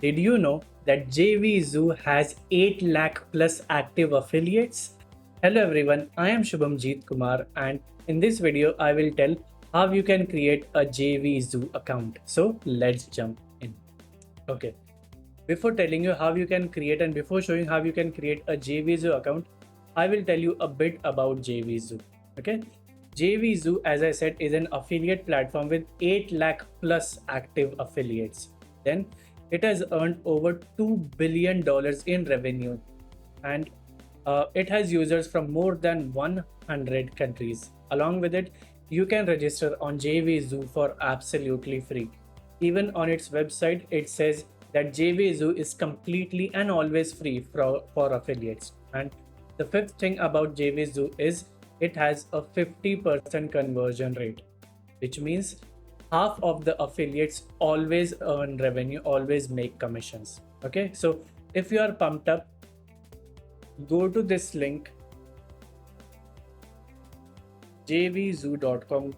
Did you know that JVZoo has 8 lakh plus active affiliates? Hello everyone, I am Shubhamjeet Kumar, and in this video I will tell how you can create a JVZoo account. So let's jump in. Okay, before telling you how you can create and before showing how you can create a JVZoo account, I will tell you a bit about JVZoo. Okay, JVZoo, as I said, is an affiliate platform with 8 lakh plus active affiliates. Then it has earned over $2 billion in revenue, and it has users from more than 100 countries. Along with it, you can register on JVZoo for absolutely free. Even on its website, it says that JVZoo is completely and always free for affiliates. And the fifth thing about JVZoo is it has a 50% conversion rate, which means half of the affiliates always earn revenue, always make commissions. Okay, so if you are pumped up, go to this link jvzoo.com.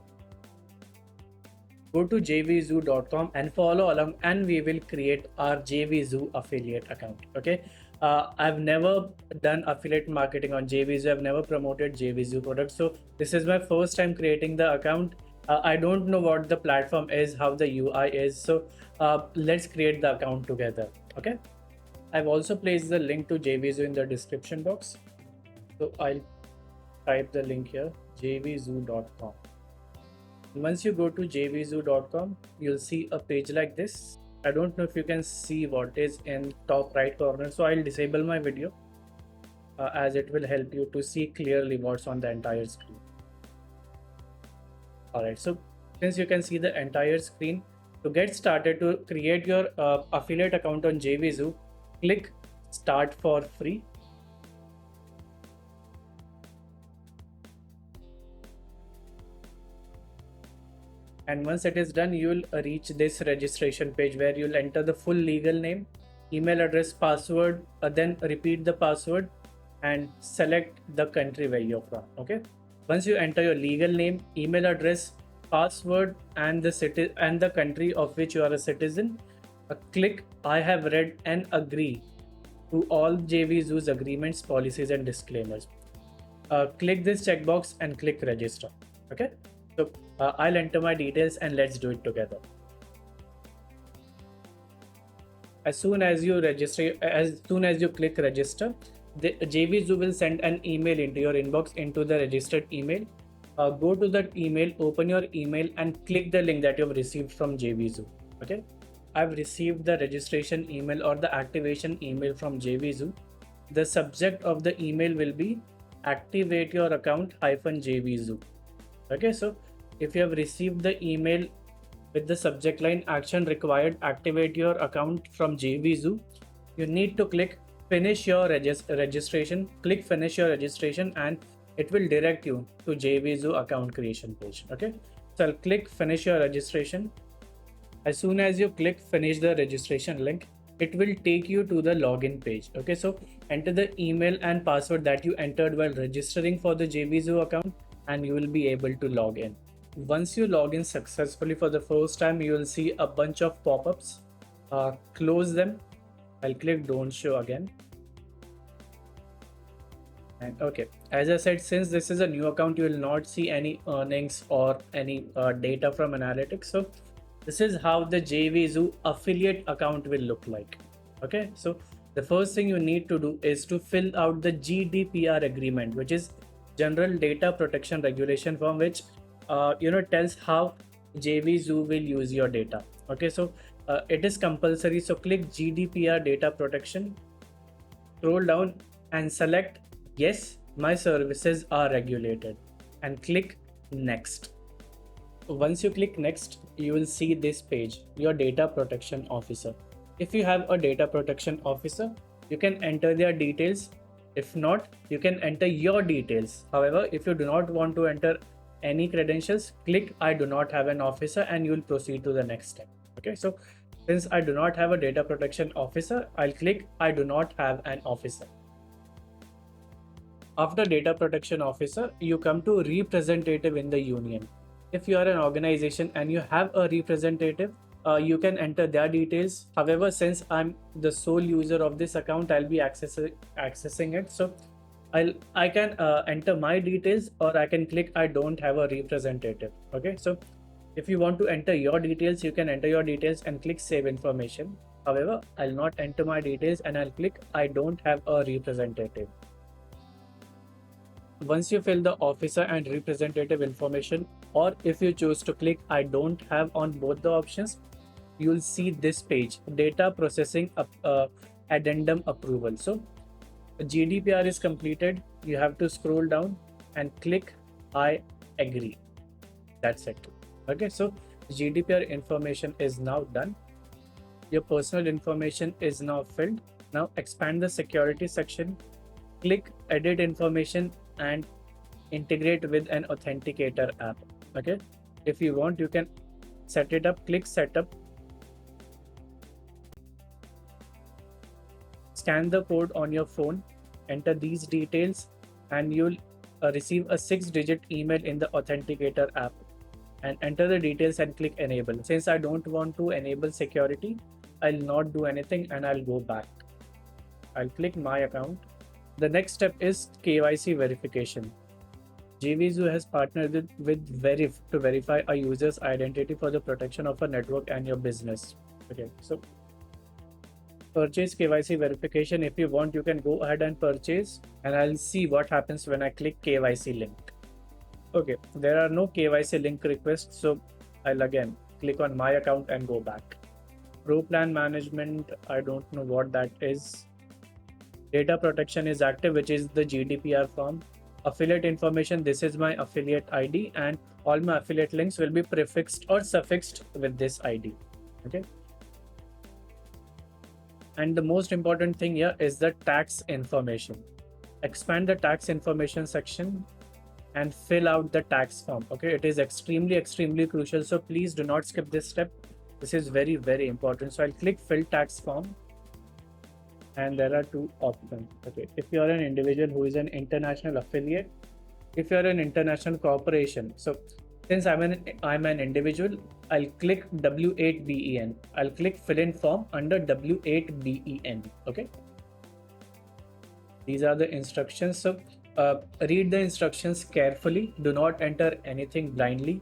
Go to jvzoo.com and follow along, and we will create our JVZoo affiliate account. Okay, I've never done affiliate marketing on JVZoo. I've never promoted JVZoo products, so this is my first time creating the account. I don't know what the platform is, how the UI is, so let's create the account together. Okay, I've also placed the link to JVZoo in the description box, so I'll type the link here, jvzoo.com. Once you go to jvzoo.com, you'll see a page like this. I don't know if you can see what is in top right corner, so I'll disable my video as it will help you to see clearly what's on the entire screen. Alright, so since you can see the entire screen, to get started, to create your affiliate account on JVZoo, click start for free. And once it is done, you will reach this registration page where you'll enter the full legal name, email address, password, then repeat the password and select the country where you're from. Okay, once you enter your legal name, email address, password and the city and the country of which you are a citizen, click I have read and agree to all JVZoo's agreements, policies and disclaimers. Click this checkbox and click register. Okay, so I'll enter my details and let's do it together. As soon as you click register, the JVZoo will send an email into your inbox, into the registered email. Go to that email, open your email and click the link that you have received from JVZoo. Okay, I've received the registration email or the activation email from JVZoo. The subject of the email will be activate your account -JVZoo. Okay, so if you have received the email with the subject line action required, activate your account from JVZoo, you need to click finish your registration. Click finish your registration and it will direct you to JVZoo account creation page. Okay, so I'll click finish your registration. As soon as you click finish the registration link, it will take you to the login page. Okay, so enter the email and password that you entered while registering for the JVZoo account and you will be able to log in. Once you log in successfully for the first time, you will see a bunch of pop-ups. Close them. I'll click don't show again. And okay, as I said, since this is a new account, you will not see any earnings or any data from analytics. So this is how the JVZoo affiliate account will look like. Okay, so the first thing you need to do is to fill out the GDPR agreement, which is General Data Protection Regulation form, which tells how JVZoo will use your data. Okay, so it is compulsory. So click GDPR data protection, scroll down and select yes, my services are regulated and click next. Once you click next, you will see this page, your data protection officer. If you have a data protection officer, you can enter their details. If not, you can enter your details. However, if you do not want to enter any credentials, click I do not have an officer and you will proceed to the next step. Okay, so since I do not have a data protection officer, I'll click I do not have an officer. After data protection officer, you come to representative in the union. If you are an organization and you have a representative, you can enter their details. However, since I'm the sole user of this account, I'll be accessing it. So I can enter my details, or I can click I don't have a representative. Okay, so if you want to enter your details, you can enter your details and click save information. However, I'll not enter my details and I'll click I don't have a representative. Once you fill the officer and representative information, or if you choose to click I don't have on both the options, you'll see this page, data processing addendum approval. So GDPR is completed. You have to scroll down and click I agree. That's it. Okay, so GDPR information is now done. Your personal information is now filled. Now expand the security section, click edit information and integrate with an authenticator app. Okay, if you want, you can set it up. Click setup, scan the code on your phone, enter these details, and you'll receive a 6-digit email in the authenticator app, and enter the details and click enable. Since I don't want to enable security, I'll not do anything and I'll go back. I'll click my account. The next step is KYC verification. JVZoo has partnered with Verif to verify a user's identity for the protection of a network and your business. Okay, so purchase KYC verification. If you want, you can go ahead and purchase, and I'll see what happens when I click KYC link. Okay, there are no KYC link requests, so I'll again click on my account and go back. Pro plan management, I don't know what that is. Data protection is active, which is the GDPR form. Affiliate information, this is my affiliate ID, and all my affiliate links will be prefixed or suffixed with this ID. Okay. And the most important thing here is the tax information. Expand the tax information section and fill out the tax form. Okay, it is extremely crucial, so please do not skip this step. This is very important. So I'll click fill tax form, and there are two options. Okay, if you are an individual who is an international affiliate, if you are an international corporation, so since I'm an individual, I'll click W8BEN. I'll click fill in form under W8BEN. Okay, these are the instructions. So read the instructions carefully. Do not enter anything blindly.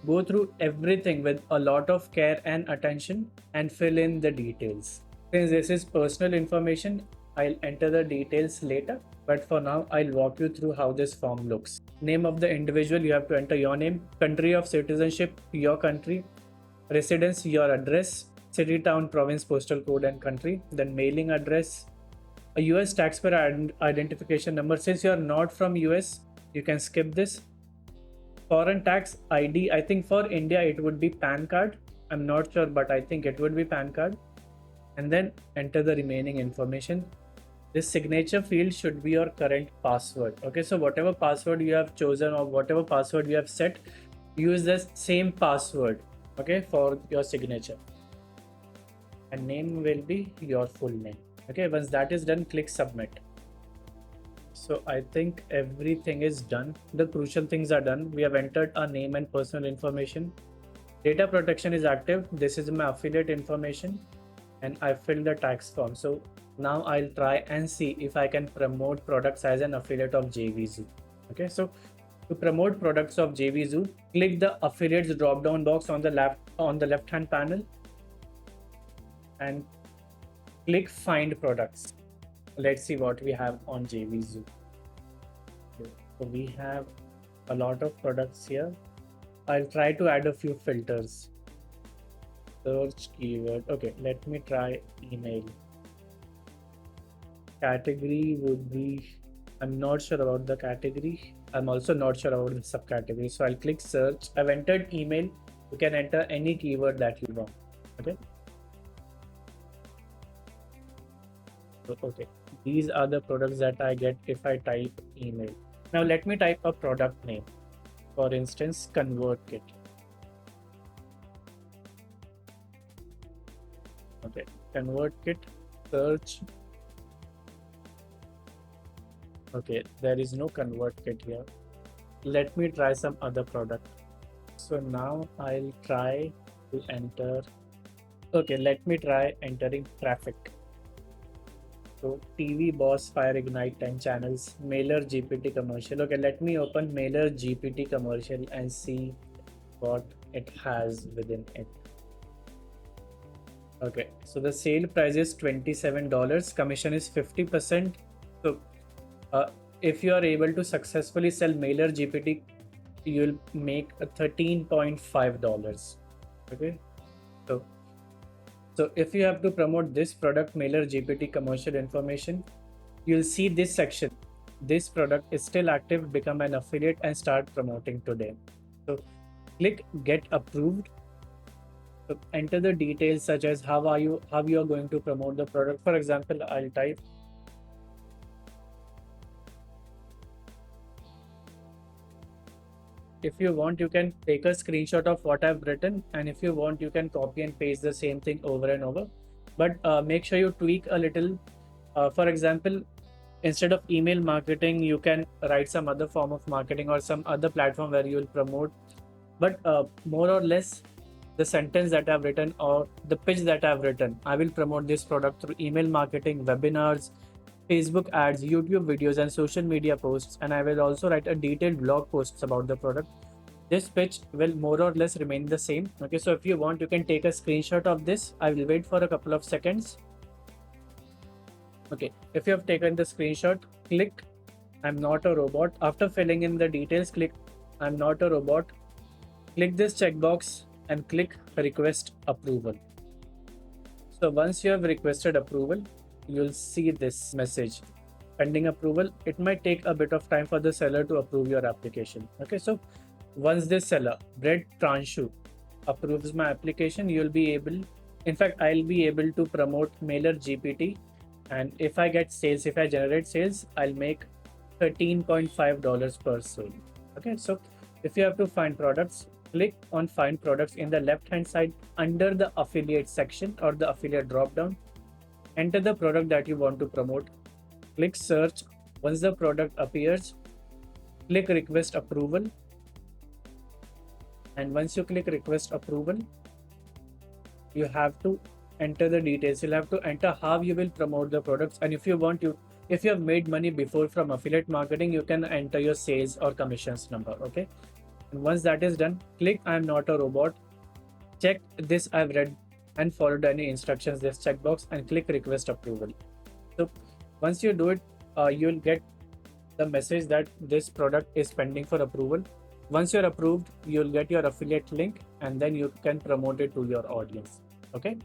Go through everything with a lot of care and attention and fill in the details. Since this is personal information, I'll enter the details later, but for now I'll walk you through how this form looks. Name of the individual, you have to enter your name, country of citizenship, your country, residence, your address, city, town, province, postal code and country, then mailing address, a US taxpayer identification number. Since you're not from US, you can skip this. Foreign tax ID, I think for India it would be PAN card. I'm not sure, but I think it would be PAN card. And then enter the remaining information. This signature field should be your current password. Okay, so whatever password you have chosen or whatever password you have set, use the same password, okay, for your signature. And name will be your full name. Okay, once that is done, click submit. So I think everything is done. The crucial things are done. We have entered our name and personal information. Data protection is active. This is my affiliate information, and I filled the tax form. So now I'll try and see if I can promote products as an affiliate of JVZoo. Okay, so to promote products of JVZoo, click the affiliates drop down box on the left hand panel and click find products. Let's see what we have on JVZoo. So we have a lot of products here. I'll try to add a few filters. Search keyword. Okay, let me try email. Category would be, I'm not sure about the category. I'm also not sure about the subcategory. So I'll click search. I've entered email. You can enter any keyword that you want. Okay. So, okay. These are the products that I get if I type email. Now let me type a product name. For instance, ConvertKit. Okay, ConvertKit, search. Okay, there is no ConvertKit here. Let me try some other product. So now I'll try to enter Okay, let me try entering traffic. So TV boss fire ignite 10 channels, mailer GPT commercial. Okay, let me open mailer GPT commercial and see what it has within it. Okay, so the sale price is $27, commission is 50%. So uh, if you are able to successfully sell mailer GPT, you'll make a $13.5. Okay, so if you have to promote this product mailer GPT commercial information, you'll see this section. This product is still active, become an affiliate and start promoting today. So click get approved. So enter the details such as how you are going to promote the product. For example, I'll type if you want, you can take a screenshot of what I've written, and if you want, you can copy and paste the same thing over and over. But make sure you tweak a little. For example, instead of email marketing, you can write some other form of marketing or some other platform where you will promote. But more or less, the sentence that I've written or the pitch that I've written, I will promote this product through email marketing, webinars, Facebook ads, YouTube videos, and social media posts. And I will also write a detailed blog posts about the product. This pitch will more or less remain the same. Okay, so if you want, you can take a screenshot of this. I will wait for a couple of seconds. Okay, if you have taken the screenshot, click I'm not a robot. After filling in the details, click I'm not a robot. Click this checkbox and click request approval. So once you have requested approval, you'll see this message pending approval. It might take a bit of time for the seller to approve your application. Okay, so once this seller Bread Transhu approves my application, you'll be able, in fact, I'll be able to promote mailer GPT. And if I get sales, if I generate sales, I'll make $13.5 per sale. Okay, so if you have to find products, click on find products in the left hand side under the affiliate section or the affiliate drop down. Enter the product that you want to promote. Click search. Once the product appears, click request approval. And once you click request approval, you have to enter the details. You'll have to enter how you will promote the products. And if you want to, if you have made money before from affiliate marketing, you can enter your sales or commissions number. Okay. And once that is done, click I'm not a robot. Check this I've read and followed any instructions, this checkbox, and click request approval. So once you do it, you'll get the message that this product is pending for approval. Once you're approved, you'll get your affiliate link and then you can promote it to your audience. Okay.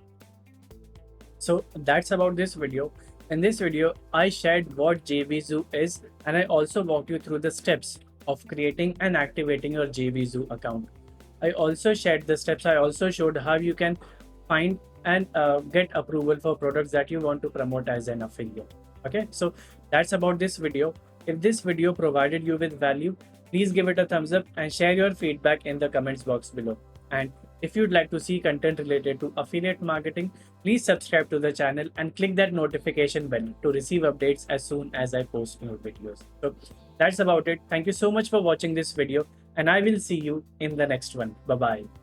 So that's about this video. In this video, I shared what JVZoo is, and I also walked you through the steps of creating and activating your JVZoo account. I also shared the steps. I also showed how you can find and get approval for products that you want to promote as an affiliate. Okay, so that's about this video. If this video provided you with value, please give it a thumbs up and share your feedback in the comments box below. And if you'd like to see content related to affiliate marketing, please subscribe to the channel and click that notification bell to receive updates as soon as I post new videos. So that's about it. Thank you so much for watching this video, and I will see you in the next one. Bye-bye.